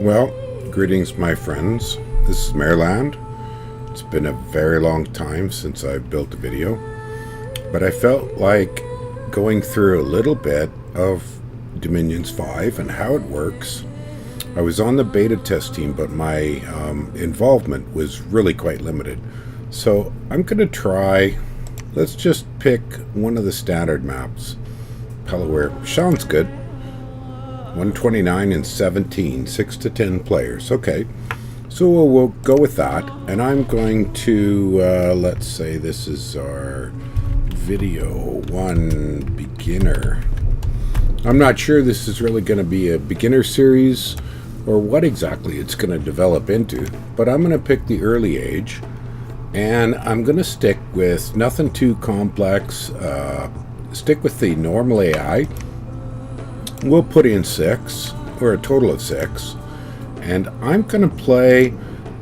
Well, greetings my friends. This is Maerlande. It's been a very long time since I've built a video, but I felt like going through a little bit of Dominions 5 and how it works. I was on the beta test team, but my involvement was really quite limited. So I'm going to try, let's just pick one of the standard maps. Pelaware sounds good. 129 and 17, 6 to 10 players. Okay, so we'll go with that. And I'm going to, let's say this is our video 1 beginner. I'm not sure this is really going to be a beginner series or what exactly it's going to develop into, but I'm going to pick the early age and I'm going to stick with nothing too complex, stick with the normal AI. We'll put in 6, or a total of 6, and I'm going to play,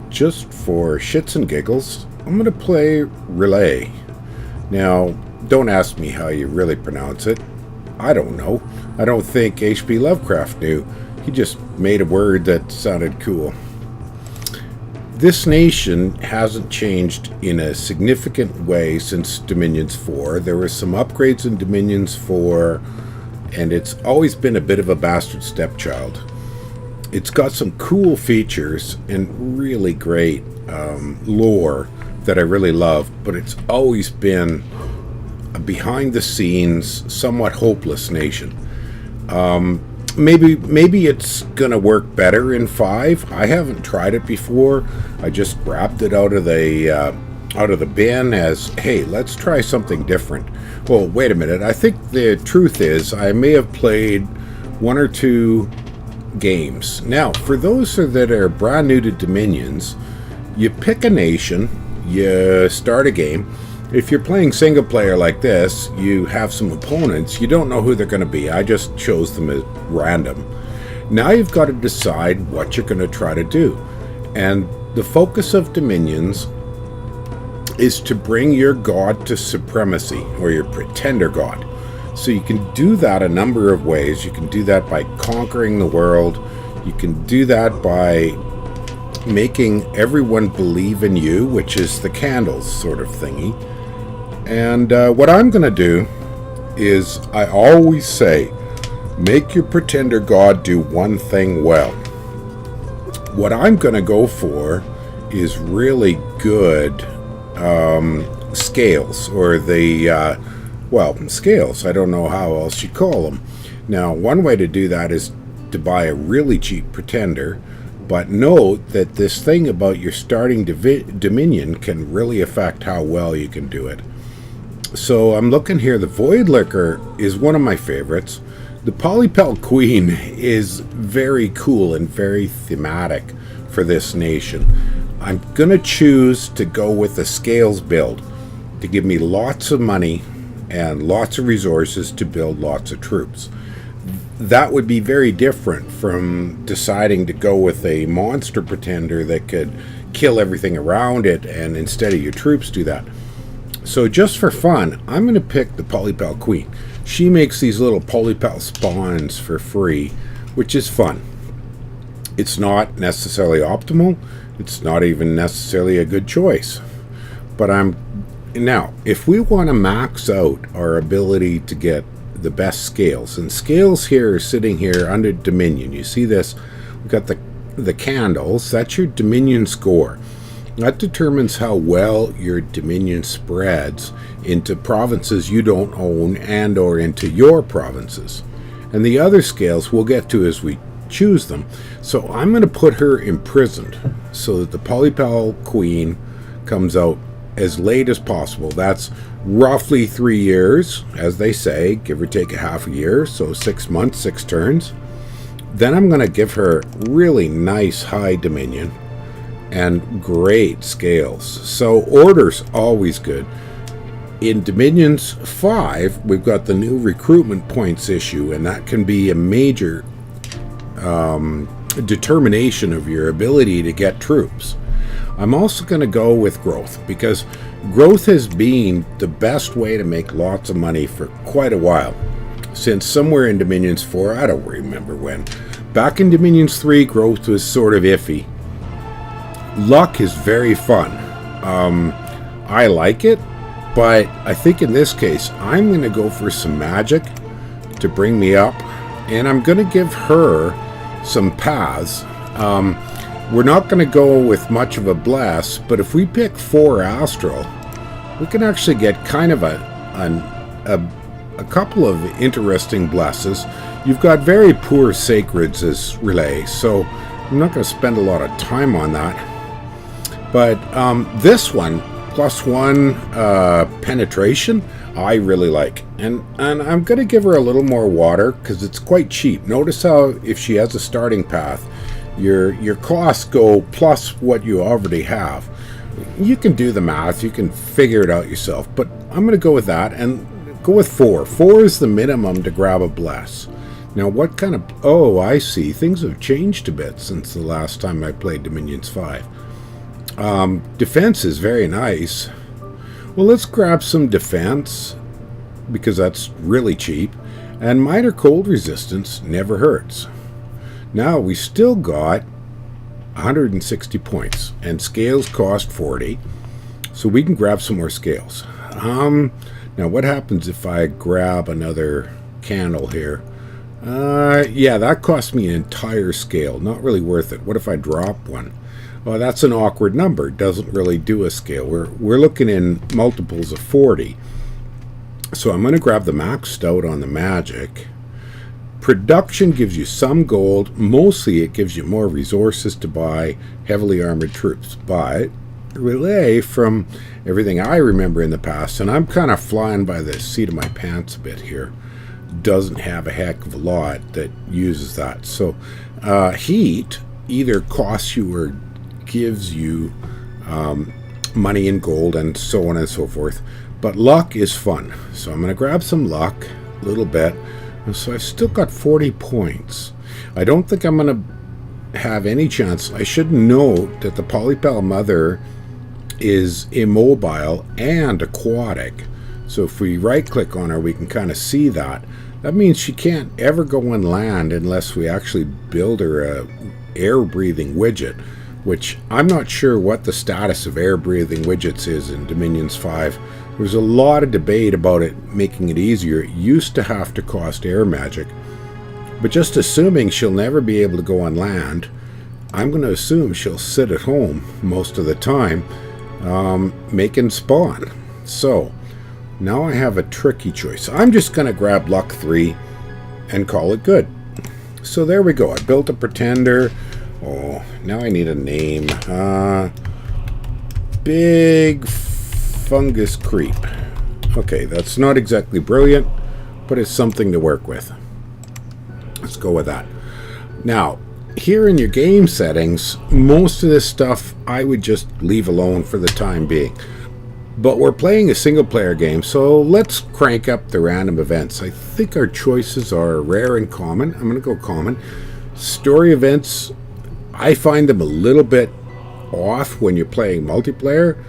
just for shits and giggles, I'm going to play Relay. Now, don't ask me how you really pronounce it. I don't know. I don't think H.P. Lovecraft knew. He just made a word that sounded cool. This nation hasn't changed in a significant way since Dominions 4. There were some upgrades in Dominions 4, and it's always been a bit of a bastard stepchild. It's got some cool features and really great lore that I really love, but it's always been a behind-the-scenes, somewhat hopeless nation. Maybe it's gonna work better in 5. I haven't tried it before. I just grabbed it out of the bin as, hey, let's try something different. Well, wait a minute. I think the truth is I may have played 1 or 2 games. Now, for those that are brand new to Dominions, you pick a nation, you start a game. If you're playing single player like this, you have some opponents. You don't know who they're going to be. I just chose them as random. Now you've got to decide what you're going to try to do. And the focus of Dominions is to bring your god to supremacy, or your pretender god. So you can do that a number of ways. You can do that by conquering the world. You can do that by making everyone believe in you, which is the candles sort of thingy. And what I'm going to do is, I always say, make your pretender god do one thing well. What I'm going to go for is really good scales, or the scales. I don't know how else you call them. Now, one way to do that is to buy a really cheap pretender, but note that this thing about your starting Dominion can really affect how well you can do it. So I'm looking here. The Void Liquor is one of my favorites. The Polypel Queen is very cool and very thematic for this nation. I'm going to choose to go with the scales build to give me lots of money and lots of resources to build lots of troops. That would be very different from deciding to go with a monster pretender that could kill everything around it and instead of your troops do that. So just for fun, I'm going to pick the Polypel Queen. She makes these little Polypel spawns for free, which is fun. It's not necessarily optimal. It's not even necessarily a good choice. But now, if we want to max out our ability to get the best scales, and scales here are sitting here under Dominion. You see this? We've got the candles. That's your Dominion score. That determines how well your Dominion spreads into provinces you don't own and or into your provinces. And the other scales we'll get to as we choose them. So I'm going to put her imprisoned so that the Polypel Queen comes out as late as possible. That's roughly 3 years, as they say, give or take a half a year, so 6 months, 6 turns. Then I'm going to give her really nice high Dominion and great scales. So order's always good. In Dominions 5, we've got the new recruitment points issue, and that can be a major determination of your ability to get troops. I'm also going to go with growth, because growth has been the best way to make lots of money for quite a while. Since somewhere in Dominions 4, I don't remember when, Back in Dominions 3, growth was sort of iffy. Luck is very fun. I like it, but I think in this case, I'm going to go for some magic to bring me up, and I'm going to give her some paths. We're not going to go with much of a bless, but if we pick 4 astral, we can actually get kind of a couple of interesting blesses. You've got very poor sacreds as relay, so I'm not going to spend a lot of time on that. But this one, +1 penetration, I really like. And I'm going to give her a little more water because it's quite cheap. Notice how if she has a starting path, your costs go plus what you already have. You can do the math, you can figure it out yourself, but I'm going to go with that and go with 4. 4 is the minimum to grab a bless. Now what kind of... Oh, I see. Things have changed a bit since the last time I played Dominions 5. Defense is very nice. Well, let's grab some defense because that's really cheap. And minor cold resistance never hurts. Now we still got 160 points and scales cost 40, so we can grab some more scales. Now what happens if I grab another candle here? Yeah, that cost me an entire scale. Not really worth it. What if I drop one? Well, that's an awkward number. It doesn't really do a scale. We're looking in multiples of 40. So I'm going to grab the maxed out on the magic. Production gives you some gold. Mostly it gives you more resources to buy heavily armored troops. But relay, from everything I remember in the past, and I'm kind of flying by the seat of my pants a bit here, doesn't have a heck of a lot that uses that. So heat either costs you or gives you money and gold and so on and so forth. But luck is fun. So I'm going to grab some luck, a little bit. And so I've still got 40 points. I don't think I'm going to have any chance. I should note that the Polypal Mother is immobile and aquatic. So if we right click on her, we can kind of see that. That means she can't ever go on land unless we actually build her a air breathing widget, which I'm not sure what the status of air breathing widgets is in Dominions 5. There's a lot of debate about it making it easier. It used to have to cost air magic, but just assuming she'll never be able to go on land, I'm going to assume she'll sit at home most of the time, making spawn. So now I have a tricky choice. I'm just going to grab luck 3 and call it good. So there we go. I built a pretender. Oh, now I need a name. Big fungus creep. Okay, that's not exactly brilliant, but it's something to work with. Let's go with that. Now, here in your game settings, most of this stuff I would just leave alone for the time being. But we're playing a single player game, so let's crank up the random events. I think our choices are rare and common. I'm going to go common. Story events, I find them a little bit off when you're playing multiplayer,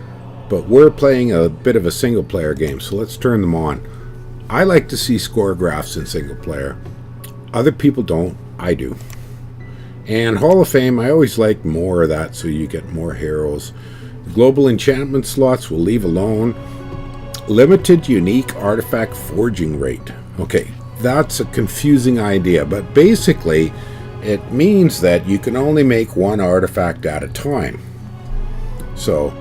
but we're playing a bit of a single player game, so let's turn them on. I like to see score graphs in single player. Other people don't. I do. And Hall of Fame, I always like more of that so you get more heroes. Global enchantment slots we'll leave alone. Limited unique artifact forging rate. Okay, that's a confusing idea, but basically it means that you can only make one artifact at a time. So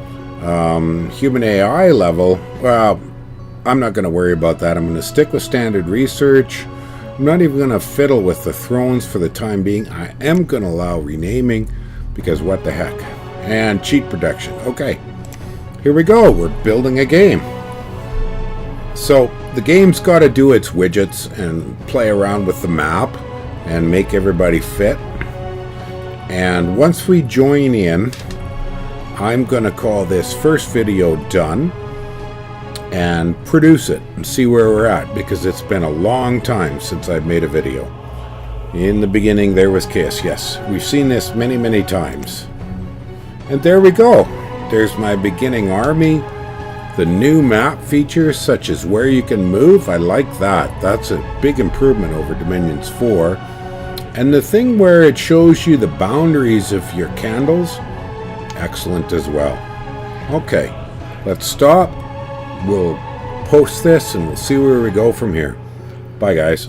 human AI level, well, I'm not going to worry about that. I'm going to stick with standard research. I'm not even going to fiddle with the thrones for the time being. I am going to allow renaming because what the heck. And cheat protection. Okay, here we go. We're building a game. So the game's got to do its widgets and play around with the map and make everybody fit. And once we join in, I'm going to call this first video done and produce it and see where we're at, because it's been a long time since I've made a video. In the beginning there was Kiss. Yes, we've seen this many, many times. And there we go. There's my beginning army. The new map features, such as where you can move, I like that. That's a big improvement over Dominions 4. And the thing where it shows you the boundaries of your candles, excellent as well. Okay, let's stop. We'll post this and we'll see where we go from here. Bye, guys.